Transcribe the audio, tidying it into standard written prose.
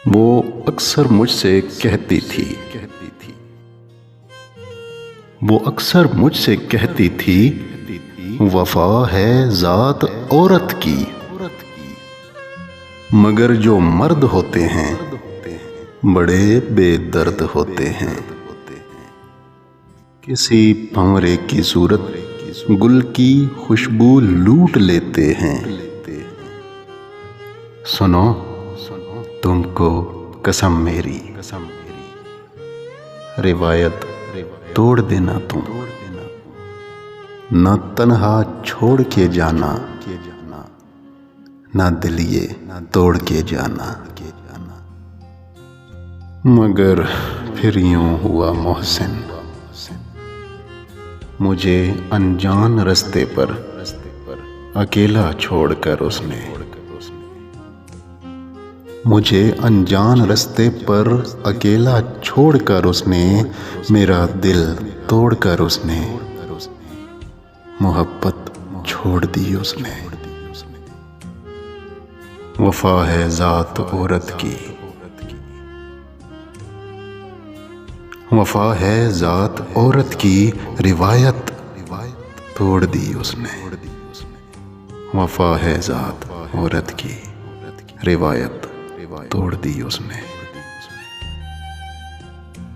वो अक्सर मुझसे कहती थी, वो अक्सर मुझसे कहती थी, वफा है ज़ात औरत की। मगर जो मर्द होते हैं बड़े बेदर्द होते हैं। किसी भंवरे की सूरत गुल की खुशबू लूट लेते हैं। सुनो तुमको कसम मेरी, रिवायत तोड़ देना तुम, न तन्हा छोड़ के जाना, ना दिल ये तोड़ के जाना। मगर फिर यूं हुआ मोहसिन, मुझे अनजान रास्ते पर अकेला छोड़कर उसने, मुझे अनजान रास्ते पर अकेला छोड़कर उसने, मेरा दिल तोड़कर उसने, मोहब्बत छोड़ दी उसने। वफा है ज़ात औरत की, वफा है ज़ात औरत की, रिवायत तोड़ दी उसने। वफा है ज़ात औरत की, रिवायत तोड़ दी उसने।